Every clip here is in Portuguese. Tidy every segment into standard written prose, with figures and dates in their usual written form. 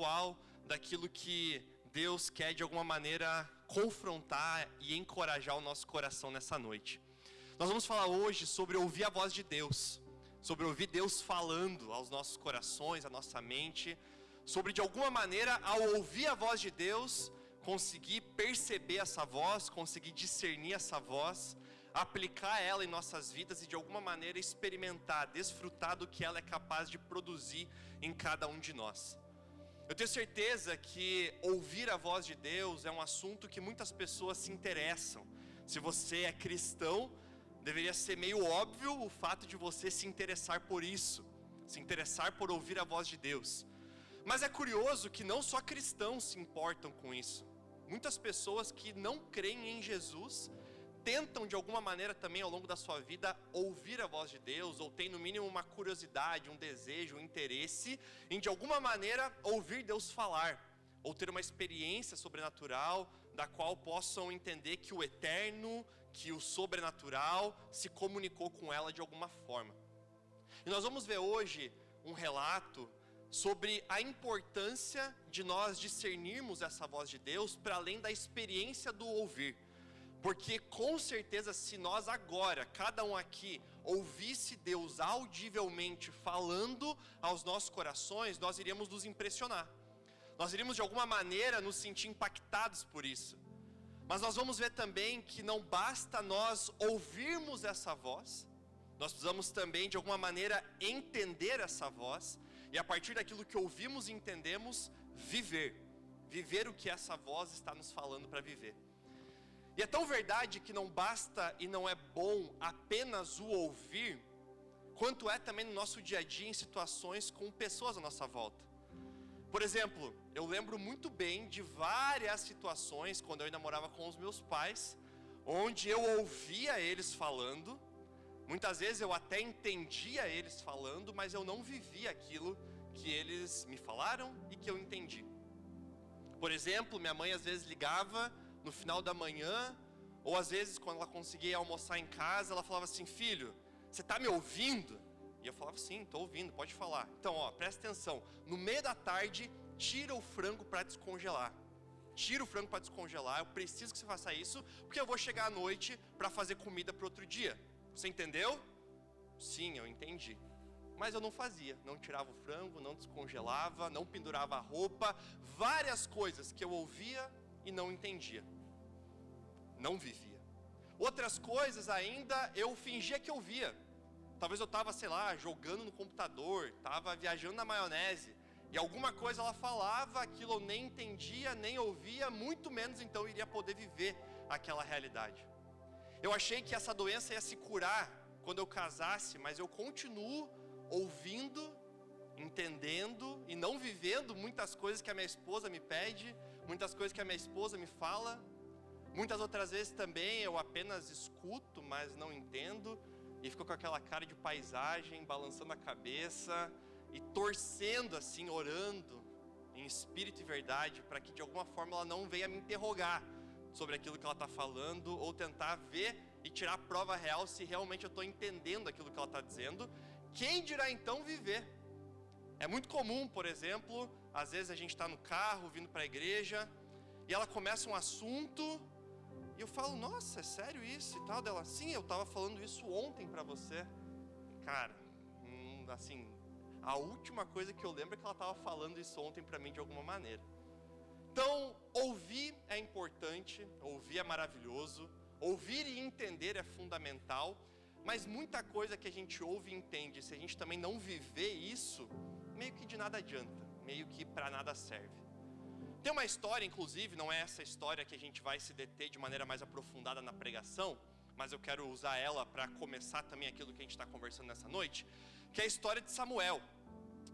atual daquilo que Deus quer de alguma maneira confrontar e encorajar o nosso coração nessa noite. Nós vamos falar hoje sobre ouvir a voz de Deus, sobre ouvir Deus falando aos nossos corações, à nossa mente, sobre de alguma maneira, ao ouvir a voz de Deus, conseguir perceber essa voz, conseguir discernir essa voz, aplicar ela em nossas vidas e de alguma maneira experimentar, desfrutar do que ela é capaz de produzir em cada um de nós. Eu tenho certeza que ouvir a voz de Deus é um assunto que muitas pessoas se interessam. Se você é cristão, deveria ser meio óbvio o fato de você se interessar por isso, se interessar por ouvir a voz de Deus. Mas é curioso que não só cristãos se importam com isso. Muitas pessoas que não creem em Jesus tentam de alguma maneira também ao longo da sua vida ouvir a voz de Deus, ou tem no mínimo uma curiosidade, um desejo, um interesse em de alguma maneira ouvir Deus falar, ou ter uma experiência sobrenatural da qual possam entender que o eterno, que o sobrenatural se comunicou com ela de alguma forma. E nós vamos ver hoje um relato sobre a importância de nós discernirmos essa voz de Deus para além da experiência do ouvir. Porque com certeza se nós agora, cada um aqui, ouvisse Deus audivelmente falando aos nossos corações, nós iríamos nos impressionar. Nós iríamos de alguma maneira nos sentir impactados por isso. Mas nós vamos ver também que não basta nós ouvirmos essa voz, nós precisamos também de alguma maneira entender essa voz, e a partir daquilo que ouvimos e entendemos, viver o que essa voz está nos falando para viver. E é tão verdade que não basta e não é bom apenas o ouvir, quanto é também no nosso dia a dia em situações com pessoas à nossa volta. Por exemplo, eu lembro muito bem de várias situações quando eu ainda morava com os meus pais, onde eu ouvia eles falando, muitas vezes eu até entendia eles falando, mas eu não vivia aquilo que eles me falaram e que eu entendi. Por exemplo, minha mãe às vezes ligava no final da manhã, ou às vezes quando ela conseguia almoçar em casa, ela falava assim: filho, você está me ouvindo? E eu falava: sim, estou ouvindo, pode falar. Então, presta atenção, no meio da tarde, tira o frango para descongelar. Tira o frango para descongelar, eu preciso que você faça isso, porque eu vou chegar à noite para fazer comida para outro dia. Você entendeu? Sim, eu entendi. Mas eu não fazia, não tirava o frango, não descongelava, não pendurava a roupa, várias coisas que eu ouvia e não entendia, não vivia. Outras coisas ainda eu fingia que eu via. Talvez eu estava, jogando no computador, estava viajando na maionese, e alguma coisa ela falava, aquilo eu nem entendia, nem ouvia, muito menos então eu iria poder viver aquela realidade. Eu achei que essa doença ia se curar quando eu casasse, mas eu continuo ouvindo, entendendo e não vivendo muitas coisas que a minha esposa me pede, muitas coisas que a minha esposa me fala. Muitas outras vezes também eu apenas escuto, mas não entendo, e fico com aquela cara de paisagem, balançando a cabeça e torcendo assim, orando em espírito e verdade, para que de alguma forma ela não venha me interrogar sobre aquilo que ela está falando, ou tentar ver e tirar a prova real se realmente eu estou entendendo aquilo que ela está dizendo. Quem dirá então viver? É muito comum, por exemplo, às vezes a gente está no carro, vindo para a igreja, e ela começa um assunto, e eu falo: nossa, é sério isso e tal? Dela: sim, eu estava falando isso ontem para você. Cara, assim, a última coisa que eu lembro é que ela estava falando isso ontem para mim de alguma maneira. Então, ouvir é importante, ouvir é maravilhoso, ouvir e entender é fundamental, mas muita coisa que a gente ouve e entende, se a gente também não viver isso, meio que de nada adianta, meio que para nada serve. Tem uma história, inclusive, não é essa história que a gente vai se deter de maneira mais aprofundada na pregação, mas eu quero usar ela para começar também aquilo que a gente está conversando nessa noite, que é a história de Samuel.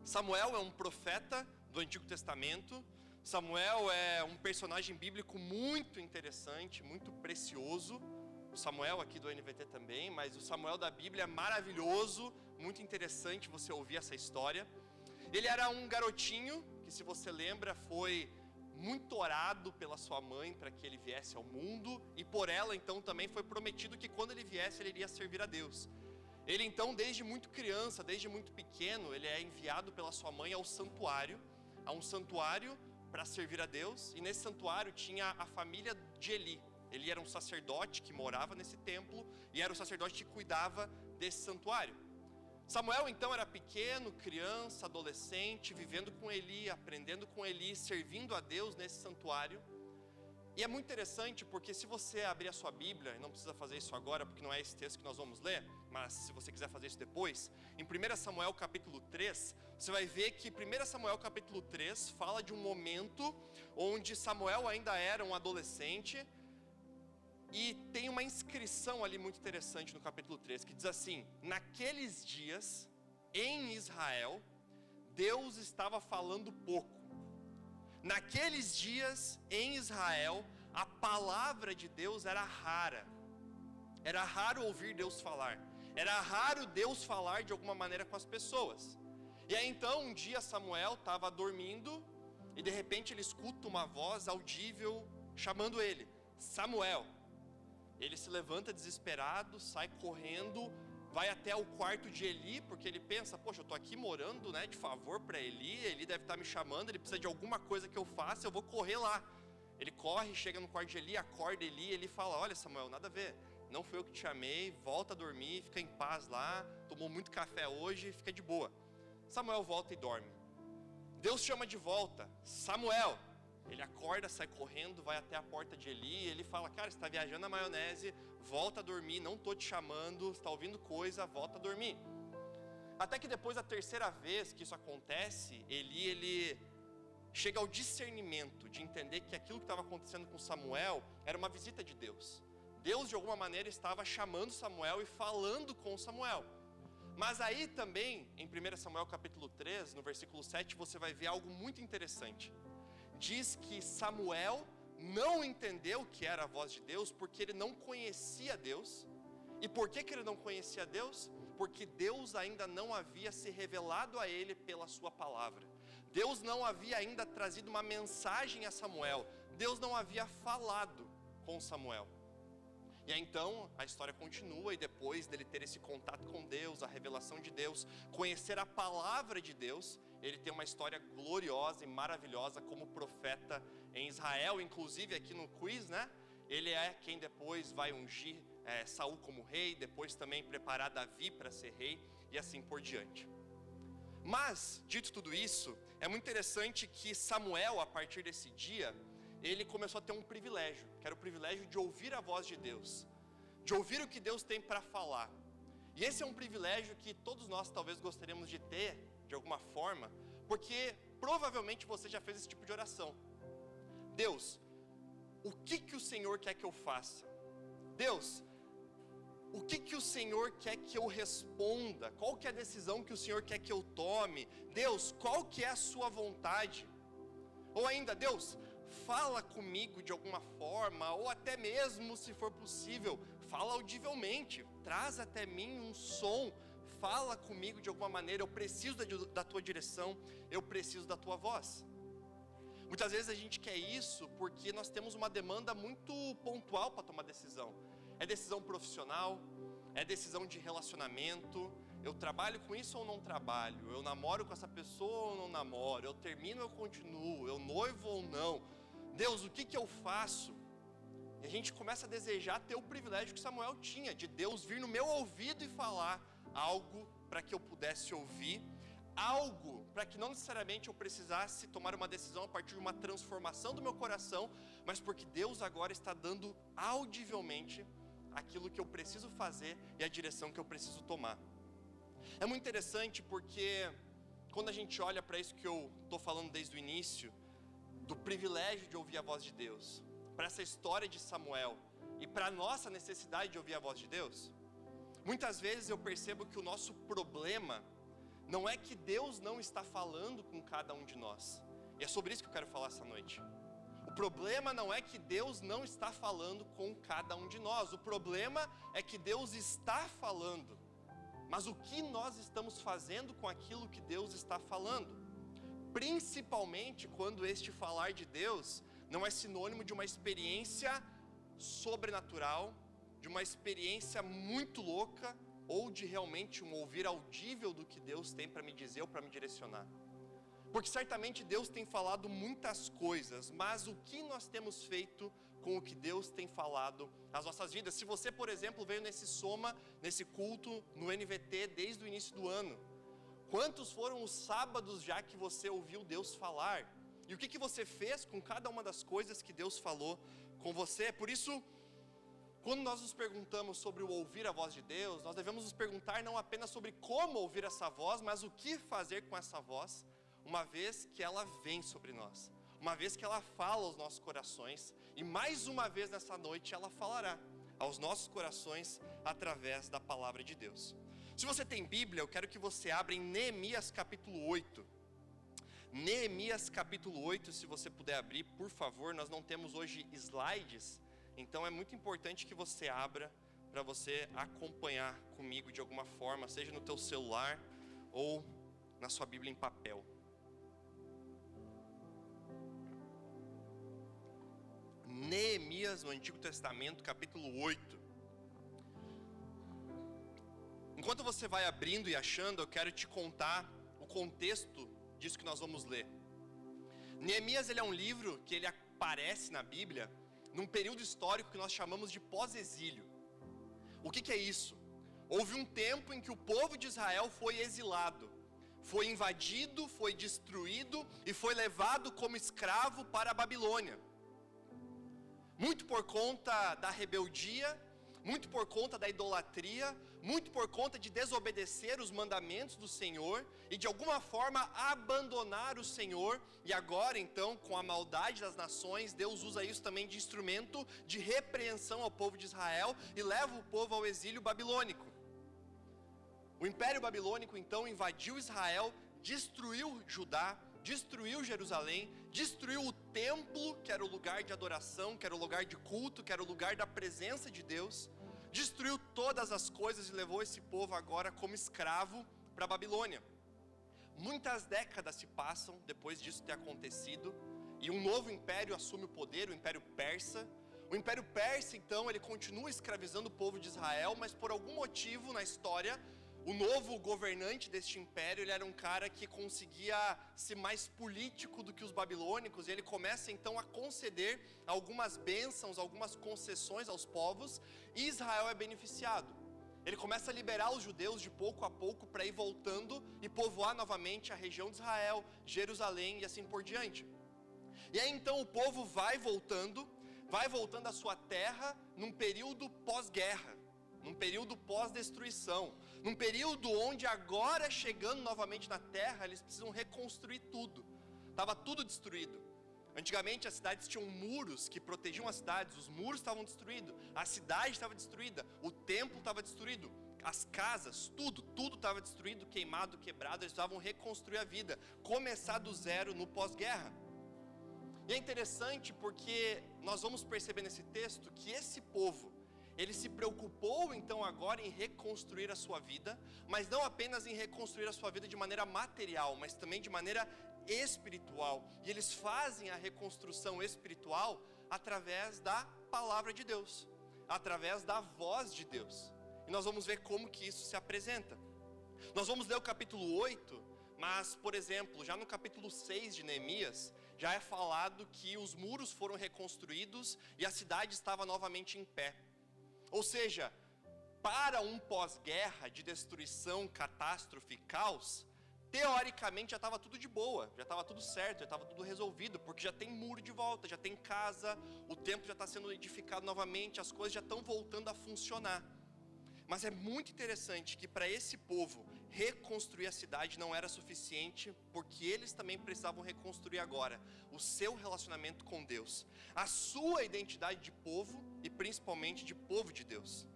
Samuel é um profeta do Antigo Testamento. Samuel é um personagem bíblico muito interessante, muito precioso. O Samuel aqui do NVT também, mas o Samuel da Bíblia é maravilhoso, muito interessante você ouvir essa história. Ele era um garotinho que, se você lembra, foi muito orado pela sua mãe para que ele viesse ao mundo, e por ela então também foi prometido que quando ele viesse ele iria servir a Deus. Ele então, desde muito criança, desde muito pequeno, ele é enviado pela sua mãe ao santuário, a um santuário para servir a Deus, e nesse santuário tinha a família de Eli. Eli era um sacerdote que morava nesse templo, e era o sacerdote que cuidava desse santuário. Samuel então era pequeno, criança, adolescente, vivendo com Eli, aprendendo com Eli, servindo a Deus nesse santuário. E é muito interessante porque se você abrir a sua Bíblia, e não precisa fazer isso agora porque não é esse texto que nós vamos ler, mas se você quiser fazer isso depois, em 1 Samuel capítulo 3, você vai ver que 1 Samuel capítulo 3 fala de um momento onde Samuel ainda era um adolescente, e tem uma inscrição ali muito interessante no capítulo 3, que diz assim: naqueles dias, em Israel, Deus estava falando pouco. Naqueles dias, em Israel, a palavra de Deus era rara. Era raro ouvir Deus falar. Era raro Deus falar de alguma maneira com as pessoas. E aí então, um dia Samuel estava dormindo, e de repente ele escuta uma voz audível chamando ele: Samuel. Ele se levanta desesperado, sai correndo, vai até o quarto de Eli, porque ele pensa: poxa, eu estou aqui morando, de favor para Eli, Eli deve estar me chamando, ele precisa de alguma coisa que eu faça, eu vou correr lá. Ele corre, chega no quarto de Eli, acorda Eli, ele fala: olha Samuel, nada a ver, não foi eu que te chamei, volta a dormir, fica em paz lá, tomou muito café hoje, fica de boa. Samuel volta e dorme. Deus chama de volta: Samuel. Ele acorda, sai correndo, vai até a porta de Eli, e ele fala: cara, você está viajando na maionese, volta a dormir, não estou te chamando, está ouvindo coisa, volta a dormir. Até que depois da terceira vez que isso acontece, ele chega ao discernimento de entender que aquilo que estava acontecendo com Samuel era uma visita de Deus. Deus de alguma maneira estava chamando Samuel e falando com Samuel. Mas aí também, em 1 Samuel capítulo 3, no versículo 7, você vai ver algo muito interessante. Diz que Samuel não entendeu que era a voz de Deus porque ele não conhecia Deus. E por que ele não conhecia Deus? Porque Deus ainda não havia se revelado a ele pela sua palavra. Deus não havia ainda trazido uma mensagem a Samuel. Deus não havia falado com Samuel. E aí então a história continua, e depois dele ter esse contato com Deus, a revelação de Deus, conhecer a palavra de Deus, ele tem uma história gloriosa e maravilhosa como profeta em Israel. Inclusive aqui no quiz, ele é quem depois vai ungir Saul como rei, depois também preparar Davi para ser rei, e assim por diante. Mas, dito tudo isso, é muito interessante que Samuel, a partir desse dia, ele começou a ter um privilégio, que era o privilégio de ouvir a voz de Deus, de ouvir o que Deus tem para falar. E esse é um privilégio que todos nós talvez gostaríamos de ter, de alguma forma, porque provavelmente você já fez esse tipo de oração: Deus, o que o Senhor quer que eu faça? Deus, o que o Senhor quer que eu responda? Qual que é a decisão que o Senhor quer que eu tome? Deus, qual que é a sua vontade? Ou ainda: Deus, fala comigo de alguma forma, ou até mesmo, se for possível, fala audivelmente, traz até mim um som, fala comigo de alguma maneira, eu preciso da tua direção, eu preciso da tua voz. Muitas vezes a gente quer isso porque nós temos uma demanda muito pontual para tomar decisão. É decisão profissional, é decisão de relacionamento. Eu trabalho com isso ou não trabalho? Eu namoro com essa pessoa ou não namoro? Eu termino ou eu continuo? Eu noivo ou não? Deus, o que eu faço? E a gente começa a desejar ter o privilégio que Samuel tinha, de Deus vir no meu ouvido e falar algo para que eu pudesse ouvir, algo para que não necessariamente eu precisasse tomar uma decisão a partir de uma transformação do meu coração, mas porque Deus agora está dando audivelmente aquilo que eu preciso fazer e a direção que eu preciso tomar. É muito interessante porque quando a gente olha para isso que eu estou falando desde o início, do privilégio de ouvir a voz de Deus, para essa história de Samuel e para a nossa necessidade de ouvir a voz de Deus, muitas vezes eu percebo que o nosso problema não é que Deus não está falando com cada um de nós. E é sobre isso que eu quero falar essa noite. O problema não é que Deus não está falando com cada um de nós. O problema é que Deus está falando. Mas o que nós estamos fazendo com aquilo que Deus está falando? Principalmente quando este falar de Deus não é sinônimo de uma experiência sobrenatural, de uma experiência muito louca, ou de realmente um ouvir audível do que Deus tem para me dizer ou para me direcionar. Porque certamente Deus tem falado muitas coisas, mas o que nós temos feito com o que Deus tem falado às nossas vidas? Se você, por exemplo, veio nesse Soma, nesse culto, no NVT, desde o início do ano, quantos foram os sábados já que você ouviu Deus falar? E o que você fez com cada uma das coisas que Deus falou com você? Por isso, quando nós nos perguntamos sobre o ouvir a voz de Deus, nós devemos nos perguntar não apenas sobre como ouvir essa voz, mas o que fazer com essa voz, uma vez que ela vem sobre nós, uma vez que ela fala aos nossos corações, e mais uma vez nessa noite ela falará aos nossos corações através da palavra de Deus. Se você tem Bíblia, eu quero que você abra em Neemias capítulo 8. Neemias capítulo 8, se você puder abrir, por favor. Nós não temos hoje slides, então é muito importante que você abra para você acompanhar comigo de alguma forma, seja no teu celular ou na sua Bíblia em papel. Neemias no Antigo Testamento, capítulo 8. Enquanto você vai abrindo e achando, eu quero te contar o contexto disso que nós vamos ler. Neemias, ele é um livro que ele aparece na Bíblia num período histórico que nós chamamos de pós-exílio. O que é isso? Houve um tempo em que o povo de Israel foi exilado, foi invadido, foi destruído e foi levado como escravo para a Babilônia. Muito por conta da rebeldia, muito por conta da idolatria, muito por conta de desobedecer os mandamentos do Senhor e de alguma forma abandonar o Senhor. E agora então, com a maldade das nações, Deus usa isso também de instrumento de repreensão ao povo de Israel e leva o povo ao exílio babilônico. O Império Babilônico então invadiu Israel, destruiu Judá, destruiu Jerusalém, destruiu o templo, que era o lugar de adoração, que era o lugar de culto, que era o lugar da presença de Deus, destruiu todas as coisas e levou esse povo agora como escravo para a Babilônia. Muitas décadas se passam depois disso ter acontecido, e um novo império assume o poder, o Império Persa. O Império Persa, então, ele continua escravizando o povo de Israel, mas por algum motivo na história, o novo governante deste império, ele era um cara que conseguia ser mais político do que os babilônicos, e ele começa então a conceder algumas bênçãos, algumas concessões aos povos, e Israel é beneficiado. Ele começa a liberar os judeus de pouco a pouco para ir voltando e povoar novamente a região de Israel, Jerusalém e assim por diante. E aí então o povo vai voltando à sua terra num período pós-guerra, num período pós-destruição, num período onde agora, chegando novamente na terra, eles precisam reconstruir tudo. Estava tudo destruído. Antigamente as cidades tinham muros que protegiam as cidades, os muros estavam destruídos, a cidade estava destruída, o templo estava destruído, as casas, tudo estava destruído, queimado, quebrado. Eles precisavam reconstruir a vida, começar do zero no pós-guerra. E é interessante porque nós vamos perceber nesse texto que esse povo, ele se preocupou então agora em reconstruir a sua vida, mas não apenas em reconstruir a sua vida de maneira material, mas também de maneira espiritual. E eles fazem a reconstrução espiritual através da palavra de Deus, através da voz de Deus. E nós vamos ver como que isso se apresenta. Nós vamos ler o capítulo 8, mas, por exemplo, já no capítulo 6 de Neemias, já é falado que os muros foram reconstruídos e a cidade estava novamente em pé. Ou seja, para um pós-guerra de destruição, catástrofe, caos, teoricamente já estava tudo de boa, já estava tudo certo, já estava tudo resolvido, porque já tem muro de volta, já tem casa, o templo já está sendo edificado novamente, as coisas já estão voltando a funcionar. Mas é muito interessante que para esse povo, reconstruir a cidade não era suficiente, porque eles também precisavam reconstruir agora o seu relacionamento com Deus, a sua identidade de povo e principalmente de povo de Deus.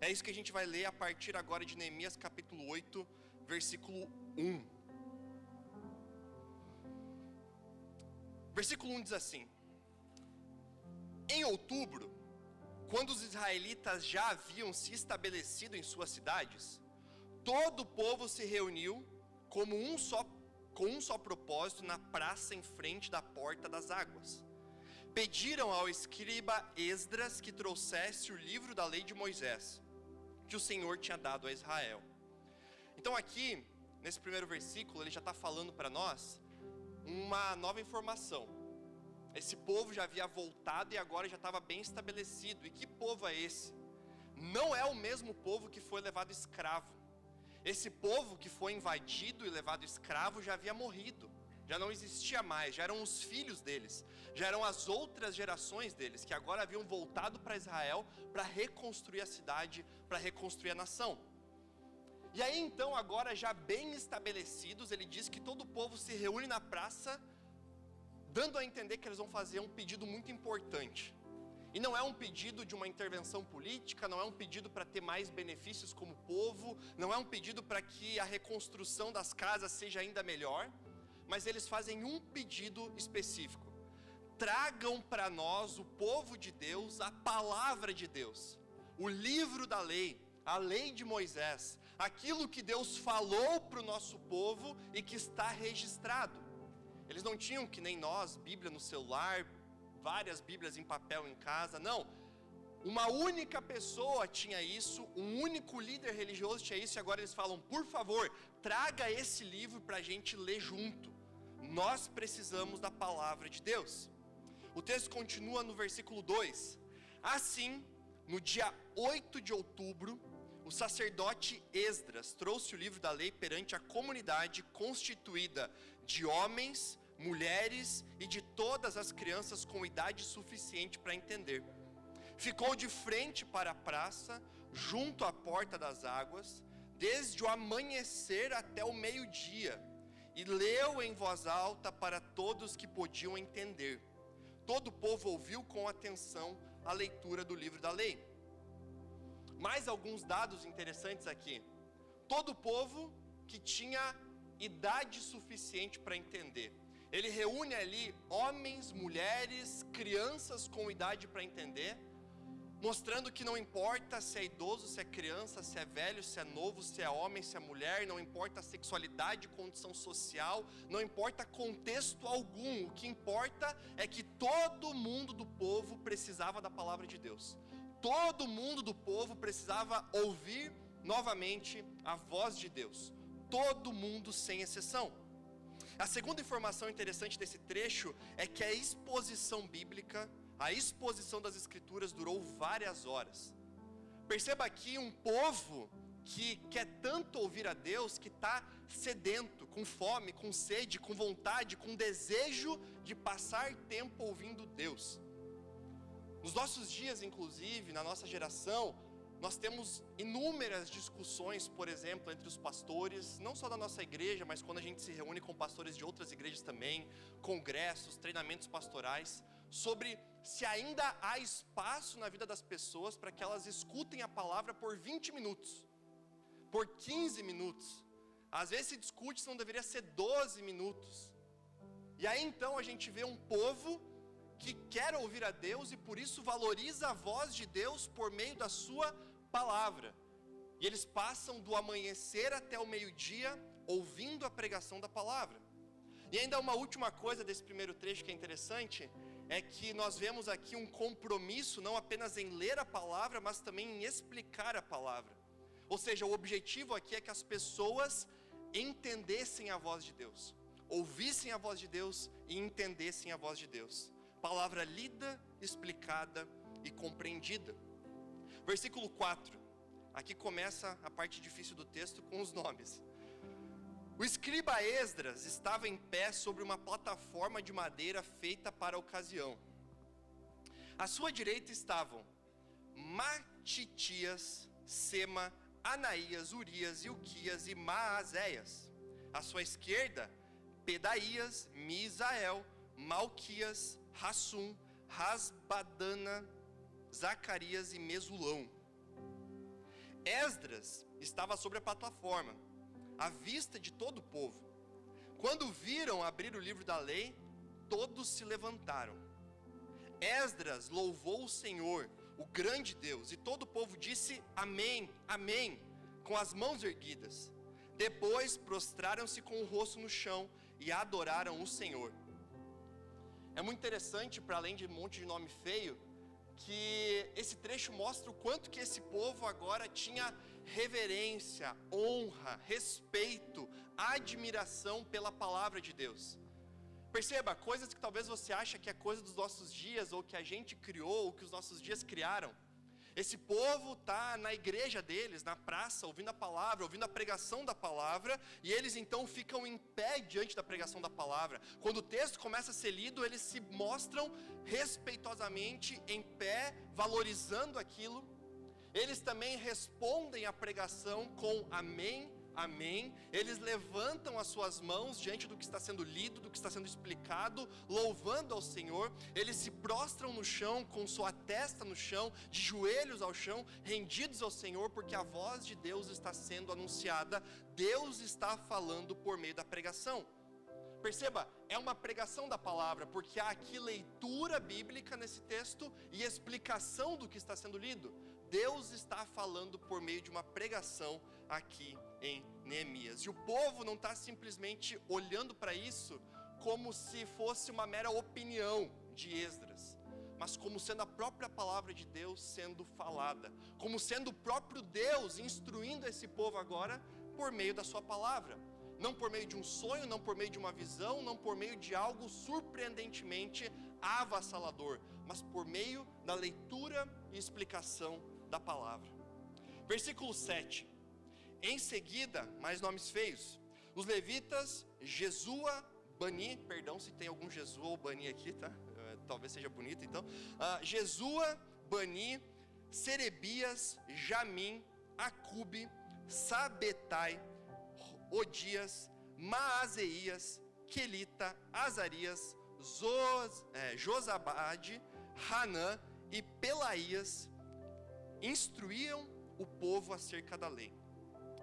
É isso que a gente vai ler a partir agora de Neemias capítulo 8, versículo 1. Versículo 1 diz assim: em outubro, quando os israelitas já haviam se estabelecido em suas cidades, todo o povo se reuniu com um só propósito na praça em frente da porta das águas. Pediram ao escriba Esdras que trouxesse o livro da lei de Moisés, que o Senhor tinha dado a Israel. Então aqui, nesse primeiro versículo, ele já está falando para nós uma nova informação. Esse povo já havia voltado e agora já estava bem estabelecido. E que povo é esse? Não é o mesmo povo que foi levado escravo. Esse povo que foi invadido e levado escravo já havia morrido. Já não existia mais, já eram os filhos deles. Já eram as outras gerações deles, que agora haviam voltado para Israel para reconstruir a cidade, para reconstruir a nação. E aí então, agora já bem estabelecidos, ele diz que todo o povo se reúne na praça, dando a entender que eles vão fazer um pedido muito importante. E não é um pedido de uma intervenção política, não é um pedido para ter mais benefícios como povo, não é um pedido para que a reconstrução das casas seja ainda melhor, mas eles fazem um pedido específico. Tragam para nós, o povo de Deus, a palavra de Deus, o livro da lei, a lei de Moisés, aquilo que Deus falou para o nosso povo e que está registrado. Eles não tinham, que nem nós, Bíblia no celular, várias Bíblias em papel em casa, não. Uma única pessoa tinha isso, um único líder religioso tinha isso, e agora eles falam, por favor, traga esse livro para a gente ler junto. Nós precisamos da palavra de Deus. O texto continua no versículo 2. Assim, no dia 8 de outubro, o sacerdote Esdras trouxe o livro da lei perante a comunidade constituída de homens, mulheres e de todas as crianças com idade suficiente para entender. Ficou de frente para a praça, junto à porta das águas, desde o amanhecer até o meio-dia, e leu em voz alta para todos que podiam entender. Todo o povo ouviu com atenção a leitura do livro da lei. Mais alguns dados interessantes aqui. Todo o povo que tinha idade suficiente para entender. Ele reúne ali homens, mulheres, crianças com idade para entender, mostrando que não importa se é idoso, se é criança, se é velho, se é novo, se é homem, se é mulher, não importa a sexualidade, condição social, não importa contexto algum, o que importa é que todo mundo do povo precisava da palavra de Deus. Todo mundo do povo precisava ouvir novamente a voz de Deus. Todo mundo sem exceção. A segunda informação interessante desse trecho é que a exposição bíblica, a exposição das escrituras durou várias horas. Perceba aqui um povo que quer tanto ouvir a Deus, que está sedento, com fome, com sede, com vontade, com desejo de passar tempo ouvindo Deus. Nos nossos dias, inclusive, na nossa geração, nós temos inúmeras discussões, por exemplo, entre os pastores, não só da nossa igreja, mas quando a gente se reúne com pastores de outras igrejas também, congressos, treinamentos pastorais, sobre se ainda há espaço na vida das pessoas para que elas escutem a palavra por 20 minutos, por 15 minutos. Às vezes se discute se não deveria ser 12 minutos. E aí então a gente vê um povo que quer ouvir a Deus e por isso valoriza a voz de Deus por meio da sua palavra. E eles passam do amanhecer até o meio-dia ouvindo a pregação da palavra. E ainda uma última coisa desse primeiro trecho que é interessante, é que nós vemos aqui um compromisso não apenas em ler a palavra, mas também em explicar a palavra. Ou seja, o objetivo aqui é que as pessoas entendessem a voz de Deus, ouvissem a voz de Deus e entendessem a voz de Deus. Palavra lida, explicada e compreendida. Versículo 4. Aqui começa a parte difícil do texto com os nomes. O escriba Esdras estava em pé sobre uma plataforma de madeira feita para a ocasião. À sua direita estavam Matitias, Sema, Anaías, Urias, Ilquias e Maazéias. À sua esquerda, Pedaías, Misael, Malquias, Hassum, Rasbadana, Zacarias e Mesulão. Esdras estava sobre a plataforma, à vista de todo o povo. Quando viram abrir o livro da lei, todos se levantaram. Esdras louvou o Senhor, o grande Deus, e todo o povo disse amém, amém, com as mãos erguidas. Depois prostraram-se com o rosto no chão e adoraram o Senhor. É muito interessante, para além de um monte de nome feio, que esse trecho mostra o quanto que esse povo agora tinha reverência, honra, respeito, admiração pela palavra de Deus. Perceba, coisas que talvez você acha que é coisa dos nossos dias, ou que a gente criou, ou que os nossos dias criaram. Esse povo está na igreja deles, na praça, ouvindo a palavra, ouvindo a pregação da palavra, e eles então ficam em pé diante da pregação da palavra. Quando o texto começa a ser lido, eles se mostram respeitosamente em pé, valorizando aquilo. Eles também respondem à pregação com amém, amém. Eles levantam as suas mãos diante do que está sendo lido, do que está sendo explicado, louvando ao Senhor. Eles se prostram no chão, com sua testa no chão, de joelhos ao chão, rendidos ao Senhor, porque a voz de Deus está sendo anunciada. Deus está falando por meio da pregação. Perceba, é uma pregação da palavra, porque há aqui leitura bíblica nesse texto e explicação do que está sendo lido. Deus está falando por meio de uma pregação aqui em Neemias. E o povo não está simplesmente olhando para isso como se fosse uma mera opinião de Esdras, mas como sendo a própria palavra de Deus sendo falada, como sendo o próprio Deus instruindo esse povo agora por meio da sua palavra. Não por meio de um sonho, não por meio de uma visão, não por meio de algo surpreendentemente avassalador, mas por meio da leitura e explicação da palavra. Versículo 7. Em seguida, mais nomes feios, os levitas Jesua, Bani, perdão se tem algum Jesua ou Bani aqui, tá? Talvez seja bonito então. Jesua, Bani, Serebias, Jamim, Acube, Sabetai, Odias, Maazeias, Quelita, Azarias, Josabade, Hanã e Pelaías instruíam o povo acerca da lei,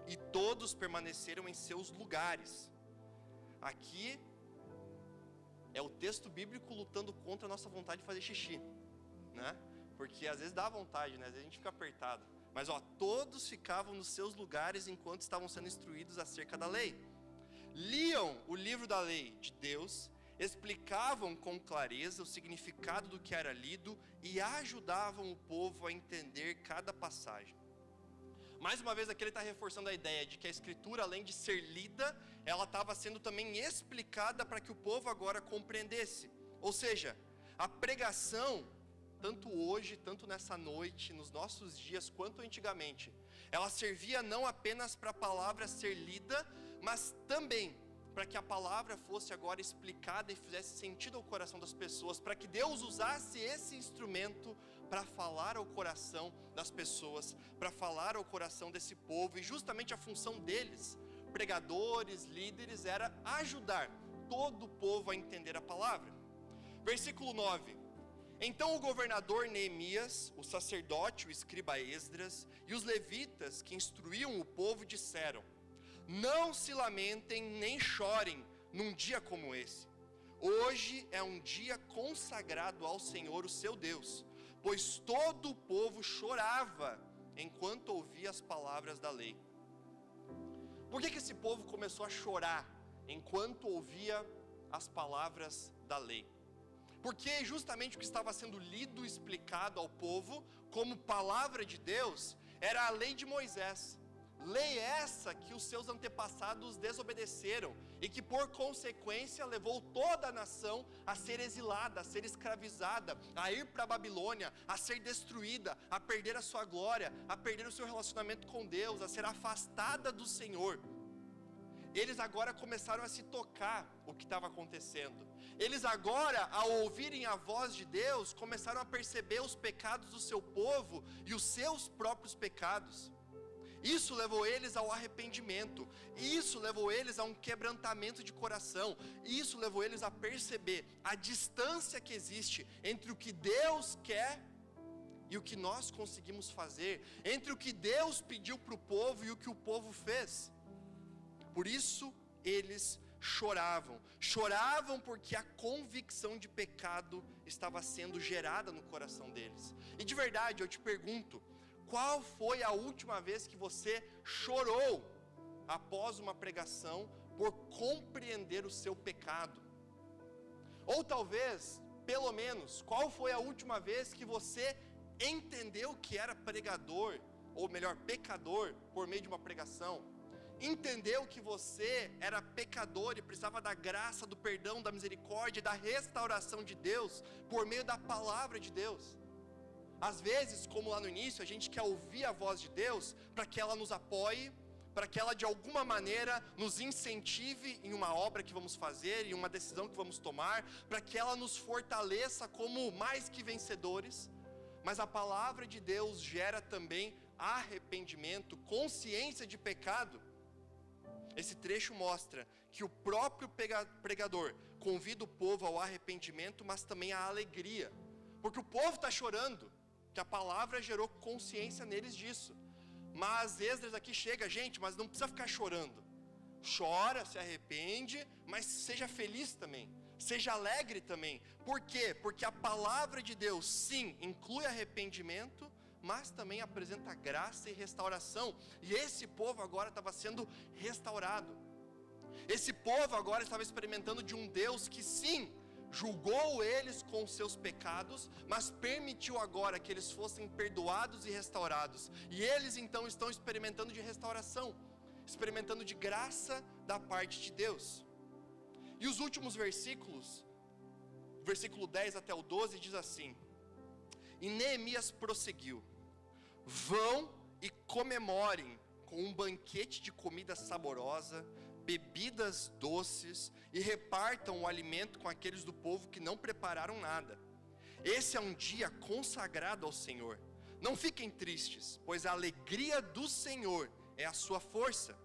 e todos permaneceram em seus lugares. Aqui é o texto bíblico lutando contra a nossa vontade de fazer xixi, né? Porque às vezes dá vontade, né? Às vezes a gente fica apertado. Mas todos ficavam nos seus lugares enquanto estavam sendo instruídos acerca da lei. Liam o livro da lei de Deus, explicavam com clareza o significado do que era lido e ajudavam o povo a entender cada passagem. Mais uma vez aqui ele está reforçando a ideia de que a escritura, além de ser lida, ela estava sendo também explicada para que o povo agora compreendesse. Ou seja, a pregação, tanto hoje, tanto nessa noite, nos nossos dias, quanto antigamente, ela servia não apenas para a palavra ser lida, mas também para que a palavra fosse agora explicada e fizesse sentido ao coração das pessoas, para que Deus usasse esse instrumento para falar ao coração das pessoas, para falar ao coração desse povo. E justamente a função deles, pregadores, líderes, era ajudar todo o povo a entender a palavra. Versículo 9. Então o governador Neemias, o sacerdote, o escriba Esdras e os levitas que instruíam o povo disseram: não se lamentem nem chorem num dia como esse. Hoje é um dia consagrado ao Senhor, o seu Deus, pois todo o povo chorava enquanto ouvia as palavras da lei. Por que esse povo começou a chorar enquanto ouvia as palavras da lei? Porque justamente o que estava sendo lido e explicado ao povo como palavra de Deus era a lei de Moisés. Lei essa que os seus antepassados desobedeceram e que por consequência levou toda a nação a ser exilada, a ser escravizada, a ir para a Babilônia, a ser destruída, a perder a sua glória, a perder o seu relacionamento com Deus, a ser afastada do Senhor. Eles agora começaram a se tocar o que estava acontecendo. Eles agora, ao ouvirem a voz de Deus, começaram a perceber os pecados do seu povo e os seus próprios pecados. Isso levou eles ao arrependimento, isso levou eles a um quebrantamento de coração, isso levou eles a perceber a distância que existe entre o que Deus quer e o que nós conseguimos fazer, entre o que Deus pediu para o povo e o que o povo fez. Por isso eles choravam porque a convicção de pecado estava sendo gerada no coração deles. E de verdade eu te pergunto, qual foi a última vez que você chorou após uma pregação por compreender o seu pecado? Ou talvez, pelo menos, qual foi a última vez que você entendeu que era pregador, ou melhor, pecador, por meio de uma pregação? Entendeu que você era pecador e precisava da graça, do perdão, da misericórdia, da restauração de Deus por meio da palavra de Deus. Às vezes, como lá no início, a gente quer ouvir a voz de Deus para que ela nos apoie, para que ela de alguma maneira nos incentive em uma obra que vamos fazer, em uma decisão que vamos tomar, para que ela nos fortaleça como mais que vencedores. Mas a palavra de Deus gera também arrependimento, consciência de pecado. Esse trecho mostra que o próprio pregador convida o povo ao arrependimento, mas também à alegria, porque o povo está chorando, que a palavra gerou consciência neles disso. Mas Esdras aqui chega, gente, mas não precisa ficar chorando. Chora, se arrepende, mas seja feliz também, seja alegre também. Por quê? Porque a palavra de Deus, sim, inclui arrependimento, mas também apresenta graça e restauração. E esse povo agora estava sendo restaurado. Esse povo agora estava experimentando de um Deus que, sim, julgou eles com seus pecados, mas permitiu agora que eles fossem perdoados e restaurados. E eles então estão experimentando de restauração, experimentando de graça da parte de Deus. E os últimos versículos, versículo 10 até o 12, diz assim: e Neemias prosseguiu: vão e comemorem com um banquete de comida saborosa, bebidas doces, e repartam o alimento com aqueles do povo que não prepararam nada. Esse é um dia consagrado ao Senhor. Não fiquem tristes, pois a alegria do Senhor é a sua força.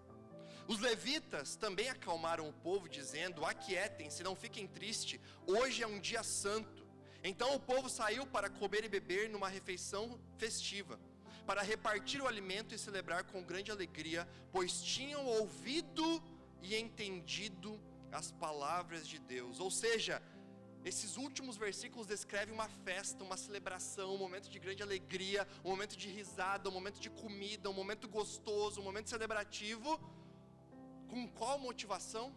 Os levitas também acalmaram o povo, dizendo: aquietem-se, não fiquem tristes, hoje é um dia santo. Então o povo saiu para comer e beber numa refeição festiva, para repartir o alimento e celebrar com grande alegria, pois tinham ouvido e entendido as palavras de Deus. Ou seja, esses últimos versículos descrevem uma festa, uma celebração, um momento de grande alegria, um momento de risada, um momento de comida, um momento gostoso, um momento celebrativo. Com qual motivação?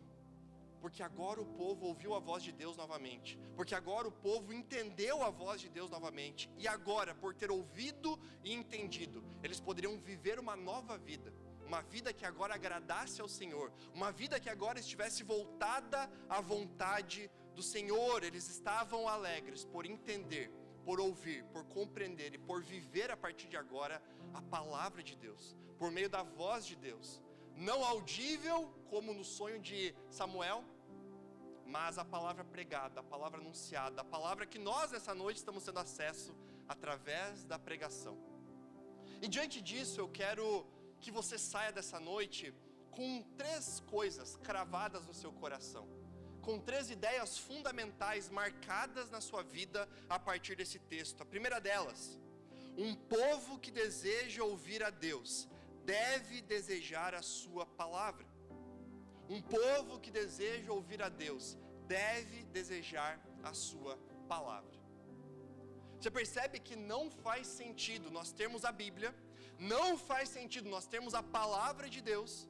Porque agora o povo ouviu a voz de Deus novamente, porque agora o povo entendeu a voz de Deus novamente, e agora, por ter ouvido e entendido, eles poderiam viver uma nova vida, uma vida que agora agradasse ao Senhor, uma vida que agora estivesse voltada à vontade do Senhor. Eles estavam alegres por entender, por ouvir, por compreender e por viver a partir de agora a palavra de Deus, por meio da voz de Deus, não audível como no sonho de Samuel, mas a palavra pregada, a palavra anunciada, a palavra que nós nessa noite estamos tendo acesso através da pregação. E diante disso eu quero que você saia dessa noite com 3 coisas cravadas no seu coração, com 3 ideias fundamentais marcadas na sua vida a partir desse texto. A primeira delas: um povo que deseja ouvir a Deus deve desejar a sua palavra. Um povo que deseja ouvir a Deus deve desejar a sua palavra. Você percebe que não faz sentido nós termos a Bíblia, não faz sentido nós termos a palavra de Deus,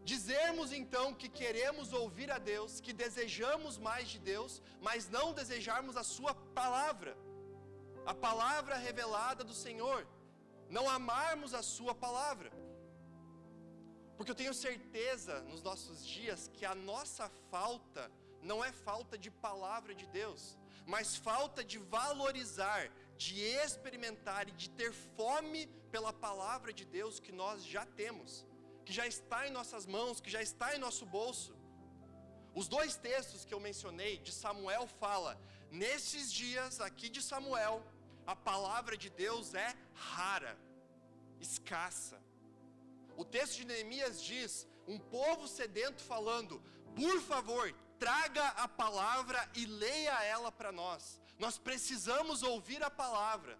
dizermos então que queremos ouvir a Deus, que desejamos mais de Deus, mas não desejarmos a sua palavra, a palavra revelada do Senhor, não amarmos a sua palavra. Porque eu tenho certeza nos nossos dias que a nossa falta não é falta de palavra de Deus, mas falta de valorizar, de experimentar e de ter fome pela palavra de Deus que nós já temos, que já está em nossas mãos, que já está em nosso bolso. Os 2 textos que eu mencionei de Samuel fala: nesses dias aqui de Samuel, a palavra de Deus é rara, escassa. O texto de Neemias diz: um povo sedento falando: por favor, traga a palavra e leia ela para nós. Nós precisamos ouvir a palavra.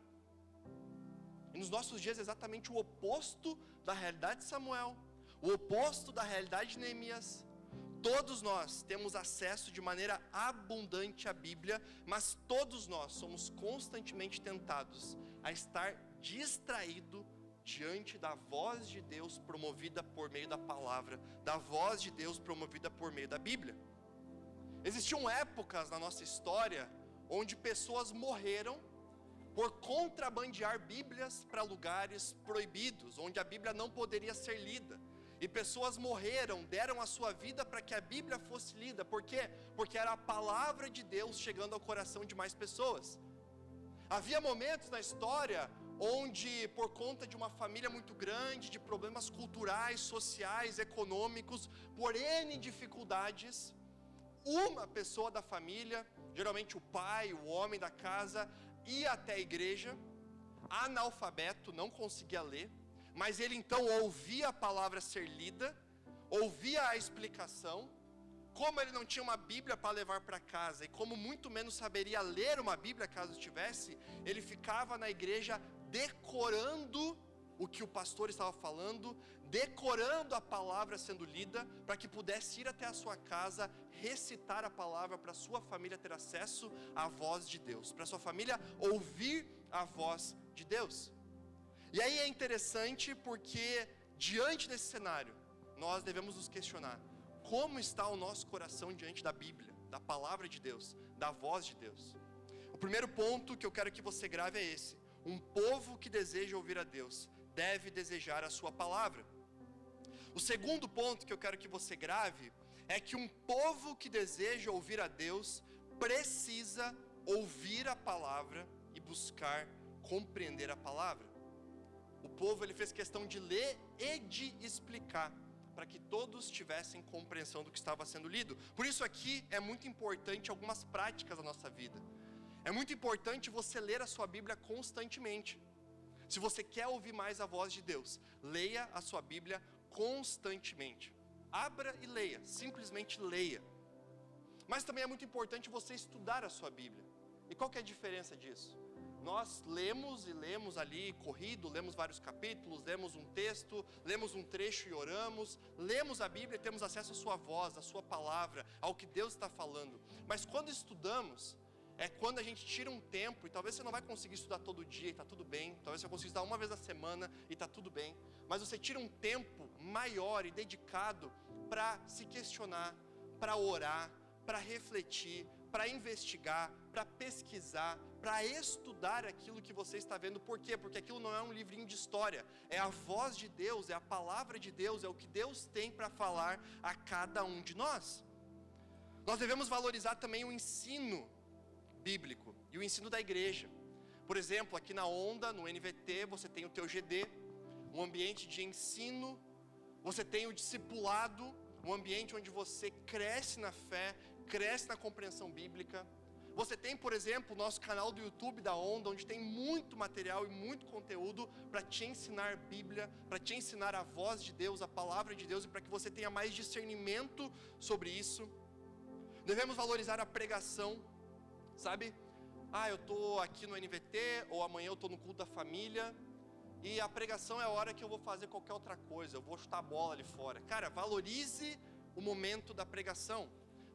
E nos nossos dias é exatamente o oposto da realidade de Samuel, o oposto da realidade de Neemias. Todos nós temos acesso de maneira abundante à Bíblia, mas todos nós somos constantemente tentados a estar distraído diante da voz de Deus promovida por meio da palavra, da voz de Deus promovida por meio da Bíblia. Existiam épocas na nossa história onde pessoas morreram por contrabandear Bíblias para lugares proibidos, onde a Bíblia não poderia ser lida. E pessoas morreram, deram a sua vida para que a Bíblia fosse lida. Por quê? Porque era a palavra de Deus chegando ao coração de mais pessoas. Havia momentos na história onde, por conta de uma família muito grande, de problemas culturais, sociais, econômicos, por N dificuldades, uma pessoa da família, geralmente o pai, o homem da casa, ia até a igreja, analfabeto, não conseguia ler, mas ele então ouvia a palavra ser lida, ouvia a explicação. Como ele não tinha uma Bíblia para levar para casa, e como muito menos saberia ler uma Bíblia caso tivesse, ele ficava na igreja decorando o que o pastor estava falando, decorando a palavra sendo lida, para que pudesse ir até a sua casa, recitar a palavra para sua família ter acesso à voz de Deus, para sua família ouvir a voz de Deus. E aí é interessante porque, diante desse cenário, nós devemos nos questionar: como está o nosso coração diante da Bíblia, da palavra de Deus, da voz de Deus? O primeiro ponto que eu quero que você grave é esse: um povo que deseja ouvir a Deus deve desejar a sua palavra. O segundo ponto que eu quero que você grave é que um povo que deseja ouvir a Deus precisa ouvir a palavra e buscar compreender a palavra. O povo, ele fez questão de ler e de explicar, para que todos tivessem compreensão do que estava sendo lido. Por isso aqui é muito importante algumas práticas da nossa vida. É muito importante você ler a sua Bíblia constantemente. Se você quer ouvir mais a voz de Deus, leia a sua Bíblia constantemente. Abra e leia, simplesmente leia. Mas também é muito importante você estudar a sua Bíblia. E qual que é a diferença disso? Nós lemos e lemos ali corrido, lemos vários capítulos, lemos um texto, lemos um trecho e oramos, lemos a Bíblia e temos acesso à sua voz, à sua palavra, ao que Deus está falando. Mas quando estudamos, é quando a gente tira um tempo, e talvez você não vai conseguir estudar todo dia e está tudo bem, talvez você consiga estudar uma vez na semana e está tudo bem, mas você tira um tempo maior e dedicado para se questionar, para orar, para refletir, para investigar, para pesquisar, para estudar aquilo que você está vendo. Por quê? Porque aquilo não é um livrinho de história, é a voz de Deus, é a palavra de Deus, é o que Deus tem para falar a cada um de nós. Nós devemos valorizar também o ensino bíblico e o ensino da igreja. Por exemplo, aqui na Onda, no NVT, você tem o teu GD, um ambiente de ensino, você tem o discipulado, um ambiente onde você cresce na fé, cresce na compreensão bíblica. Você tem, por exemplo, o nosso canal do YouTube da Onda, onde tem muito material e muito conteúdo para te ensinar Bíblia, para te ensinar a voz de Deus, a palavra de Deus, e para que você tenha mais discernimento sobre isso. Devemos valorizar a pregação, sabe? Eu estou aqui no NVT, ou amanhã eu estou no culto da família, e a pregação é a hora que eu vou fazer qualquer outra coisa, eu vou chutar a bola ali fora. Cara, valorize o momento da pregação.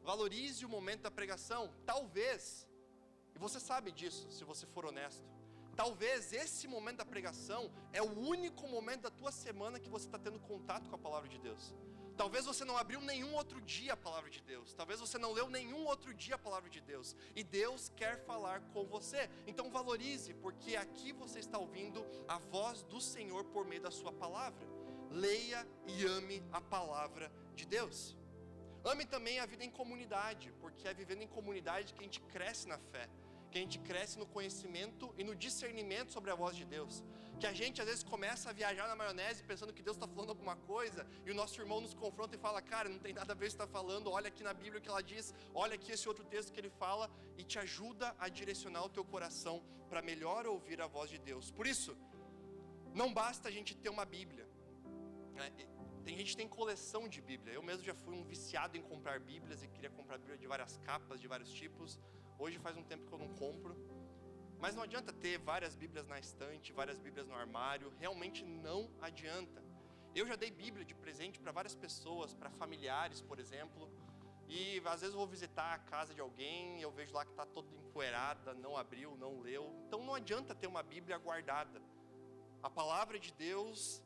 Valorize o momento da pregação. Talvez, e você sabe disso, se você for honesto, talvez esse momento da pregação é o único momento da tua semana que você está tendo contato com a palavra de Deus. Talvez você não abriu nenhum outro dia a palavra de Deus. Talvez você não leu nenhum outro dia a palavra de Deus. E Deus quer falar com você. Então valorize, porque aqui você está ouvindo a voz do Senhor por meio da sua palavra. Leia e ame a palavra de Deus. Ame também a vida em comunidade, porque é vivendo em comunidade que a gente cresce na fé, que a gente cresce no conhecimento e no discernimento sobre a voz de Deus. Que a gente às vezes começa a viajar na maionese pensando que Deus está falando alguma coisa, e o nosso irmão nos confronta e fala: cara, não tem nada a ver com o que você está falando, olha aqui na Bíblia o que ela diz, olha aqui esse outro texto que ele fala, e te ajuda a direcionar o teu coração para melhor ouvir a voz de Deus. Por isso, não basta a gente ter uma Bíblia, né? Tem gente que tem coleção de Bíblia. Eu mesmo já fui um viciado em comprar Bíblias e queria comprar Bíblia de várias capas, de vários tipos. Hoje faz um tempo que eu não compro. Mas não adianta ter várias Bíblias na estante, várias Bíblias no armário. Realmente não adianta. Eu já dei Bíblia de presente para várias pessoas, para familiares, por exemplo. E às vezes eu vou visitar a casa de alguém e eu vejo lá que está toda empoeirada, não abriu, não leu. Então não adianta ter uma Bíblia guardada. A palavra de Deus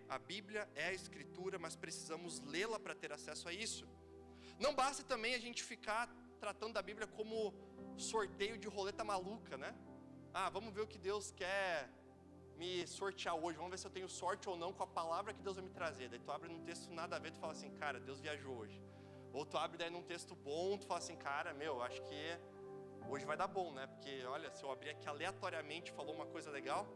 a Bíblia, é a Escritura, mas precisamos lê-la para ter acesso a isso. Não basta também a gente ficar tratando da Bíblia como sorteio de roleta maluca, né? Vamos ver o que Deus quer me sortear hoje, vamos ver se eu tenho sorte ou não com a palavra que Deus vai me trazer. Daí tu abre num texto nada a ver, tu fala assim, cara, Deus viajou hoje. Ou tu abre daí num texto bom, tu fala assim, cara, acho que hoje vai dar bom, né? Porque, olha, se eu abrir aqui aleatoriamente falou uma coisa legal.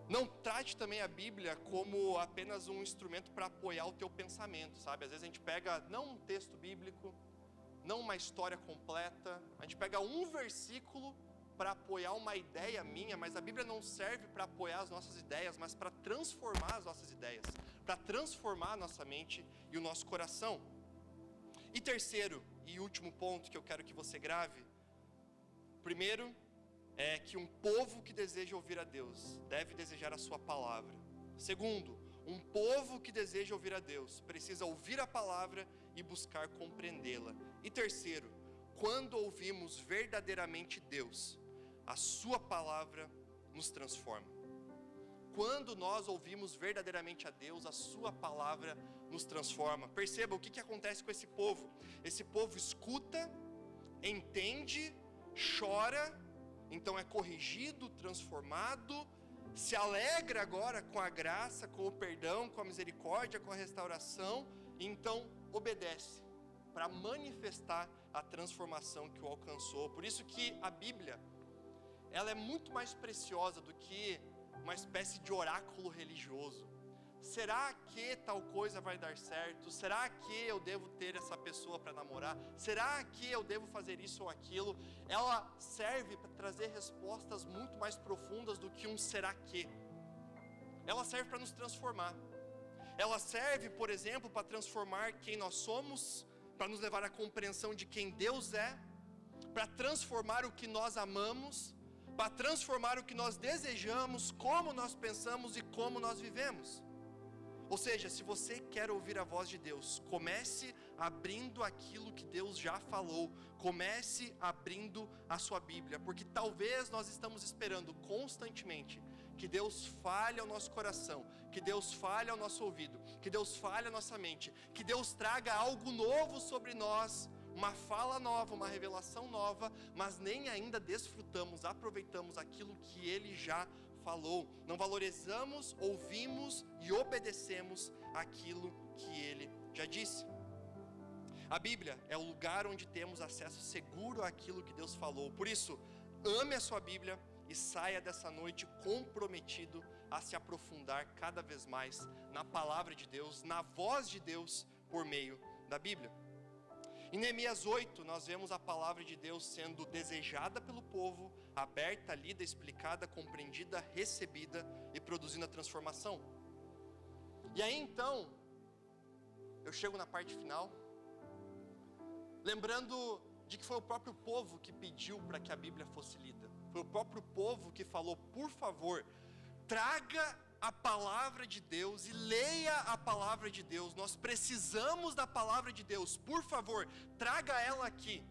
Não trate também a Bíblia como apenas um instrumento para apoiar o teu pensamento, sabe? Às vezes a gente pega, não um texto bíblico, não uma história completa, a gente pega um versículo para apoiar uma ideia minha, mas a Bíblia não serve para apoiar as nossas ideias, mas para transformar as nossas ideias, para transformar a nossa mente e o nosso coração. E terceiro e último ponto que eu quero que você grave, primeiro é que um povo que deseja ouvir a Deus deve desejar a sua palavra. Segundo, um povo que deseja ouvir a Deus precisa ouvir a palavra e buscar compreendê-la. E terceiro, quando ouvimos verdadeiramente Deus, a sua palavra nos transforma. Quando nós ouvimos verdadeiramente a Deus, a sua palavra nos transforma. Perceba o que acontece com esse povo. Esse povo escuta, entende, chora, então é corrigido, transformado, se alegra agora com a graça, com o perdão, com a misericórdia, com a restauração, e então obedece para manifestar a transformação que o alcançou. Por isso que a Bíblia, ela é muito mais preciosa do que uma espécie de oráculo religioso. Será que tal coisa vai dar certo? Será que eu devo ter essa pessoa para namorar? Será que eu devo fazer isso ou aquilo? Ela serve para trazer respostas muito mais profundas do que um será que. Ela serve para nos transformar. Ela serve, por exemplo, para transformar quem nós somos, para nos levar à compreensão de quem Deus é, para transformar o que nós amamos, para transformar o que nós desejamos, como nós pensamos e como nós vivemos. Ou seja, se você quer ouvir a voz de Deus, comece abrindo aquilo que Deus já falou, comece abrindo a sua Bíblia, porque talvez nós estamos esperando constantemente que Deus fale ao nosso coração, que Deus fale ao nosso ouvido, que Deus fale à nossa mente, que Deus traga algo novo sobre nós, uma fala nova, uma revelação nova, mas nem ainda desfrutamos, aproveitamos aquilo que Ele já falou. Não valorizamos, ouvimos e obedecemos aquilo que Ele já disse. A Bíblia é o lugar onde temos acesso seguro àquilo que Deus falou. Por isso, ame a sua Bíblia e saia dessa noite comprometido a se aprofundar cada vez mais na palavra de Deus, na voz de Deus por meio da Bíblia. Em Neemias 8, nós vemos a palavra de Deus sendo desejada pelo povo, aberta, lida, explicada, compreendida, recebida e produzindo a transformação. E aí então, eu chego na parte final, lembrando de que foi o próprio povo que pediu para que a Bíblia fosse lida. Foi o próprio povo que falou, por favor, traga a palavra de Deus e leia a palavra de Deus. Nós precisamos da palavra de Deus, por favor, traga ela aqui.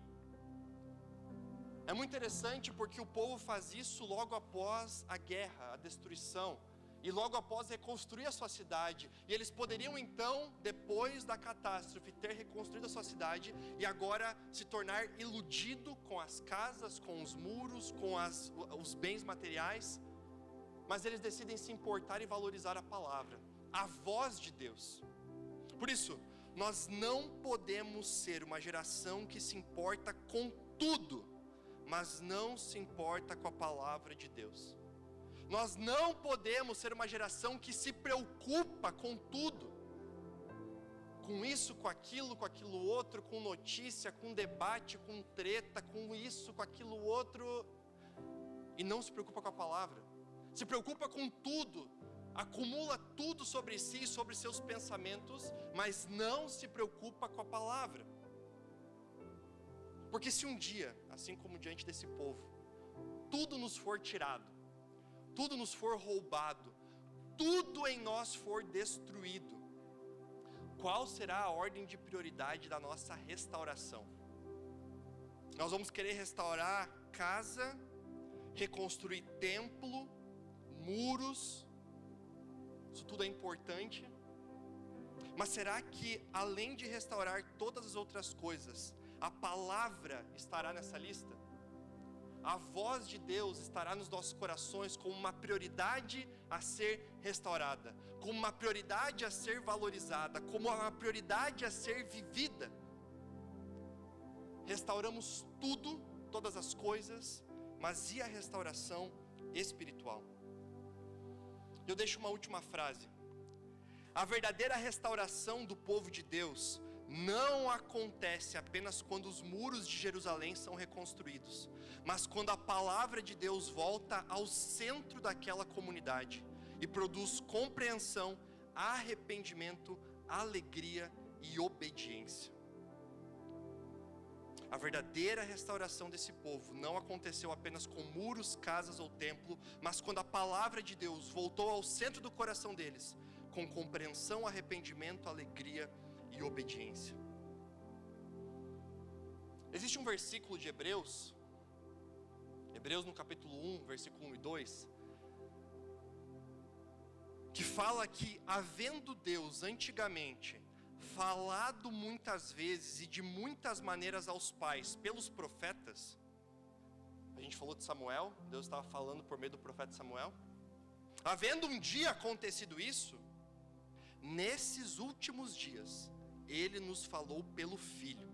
É muito interessante porque o povo faz isso logo após a guerra, a destruição, e logo após reconstruir a sua cidade. E eles poderiam então, depois da catástrofe, ter reconstruído a sua cidade e agora se tornar iludido com as casas, com os muros, com os bens materiais. Mas eles decidem se importar e valorizar a palavra, a voz de Deus. Por isso, nós não podemos ser uma geração que se importa com tudo, mas não se importa com a palavra de Deus. Nós não podemos ser uma geração que se preocupa com tudo, com isso, com aquilo outro, com notícia, com debate, com treta, com isso, com aquilo outro, e não se preocupa com a palavra. Se preocupa com tudo, acumula tudo sobre si, sobre seus pensamentos, mas não se preocupa com a palavra. Porque se um dia, assim como diante desse povo, tudo nos for tirado, tudo nos for roubado, tudo em nós for destruído, qual será a ordem de prioridade da nossa restauração? Nós vamos querer restaurar casa, reconstruir templo, muros, isso tudo é importante, mas será que além de restaurar todas as outras coisas, a palavra estará nessa lista? a voz de Deus estará nos nossos corações como uma prioridade a ser restaurada, como uma prioridade a ser valorizada, como uma prioridade a ser vivida. Restauramos tudo, todas as coisas, mas e a restauração espiritual? Eu deixo uma última frase. A verdadeira restauração do povo de Deus não acontece apenas quando os muros de Jerusalém são reconstruídos, mas quando a palavra de Deus volta ao centro daquela comunidade e produz compreensão, arrependimento, alegria e obediência. A verdadeira restauração desse povo não aconteceu apenas com muros, casas ou templo, mas quando a palavra de Deus voltou ao centro do coração deles, com compreensão, arrependimento, alegria e obediência. Existe um versículo de Hebreus no capítulo 1, versículo 1 e 2, que fala que, havendo Deus antigamente falado muitas vezes e de muitas maneiras aos pais pelos profetas, a gente falou de Samuel, Deus estava falando por meio do profeta Samuel, havendo um dia acontecido isso, nesses últimos dias, Ele nos falou pelo Filho.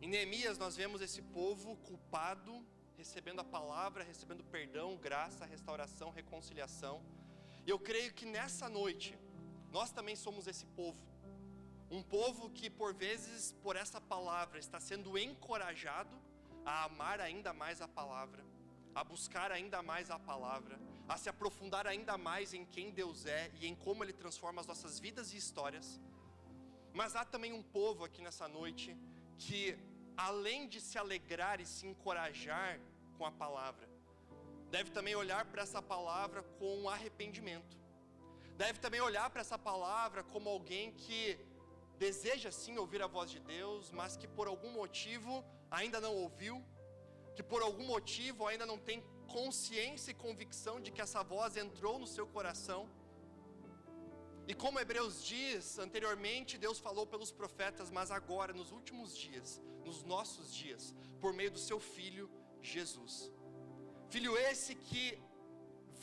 Em Neemias nós vemos esse povo culpado, recebendo a palavra, recebendo perdão, graça, restauração, reconciliação. E eu creio que nessa noite, nós também somos esse povo. Um povo que por vezes, por essa palavra, está sendo encorajado a amar ainda mais a palavra, a buscar ainda mais a palavra, a se aprofundar ainda mais em quem Deus é e em como Ele transforma as nossas vidas e histórias. Mas há também um povo aqui nessa noite que, além de se alegrar e se encorajar com a palavra, deve também olhar para essa palavra com arrependimento. Deve também olhar para essa palavra como alguém que deseja sim ouvir a voz de Deus, mas que por algum motivo ainda não ouviu, que por algum motivo ainda não tem consciência e convicção de que essa voz entrou no seu coração. E como Hebreus diz, anteriormente Deus falou pelos profetas, mas agora, nos últimos dias, nos nossos dias, por meio do seu Filho, Jesus. Filho esse que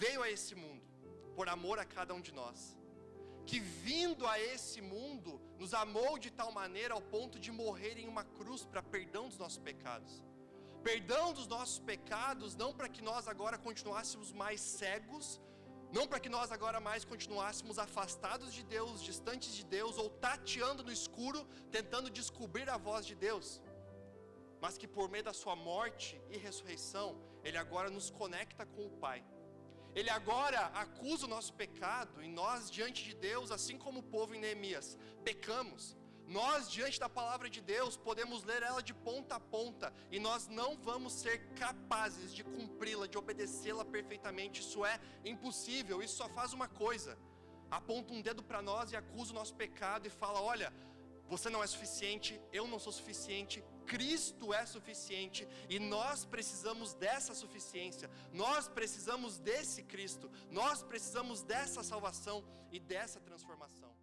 veio a esse mundo, por amor a cada um de nós, que vindo a esse mundo, nos amou de tal maneira ao ponto de morrer em uma cruz para perdão dos nossos pecados. Perdão dos nossos pecados, não para que nós agora continuássemos mais cegos, não para que nós agora mais continuássemos afastados de Deus, distantes de Deus, ou tateando no escuro, tentando descobrir a voz de Deus, mas que por meio da sua morte e ressurreição, Ele agora nos conecta com o Pai. Ele agora acusa o nosso pecado, e nós diante de Deus, assim como o povo em Neemias, pecamos. Nós diante da palavra de Deus podemos ler ela de ponta a ponta, e nós não vamos ser capazes de cumpri-la, de obedecê-la perfeitamente. Isso é impossível. Isso só faz uma coisa: aponta um dedo para nós e acusa o nosso pecado e fala: olha, você não é suficiente, eu não sou suficiente, Cristo é suficiente, e nós precisamos dessa suficiência, nós precisamos desse Cristo, nós precisamos dessa salvação e dessa transformação.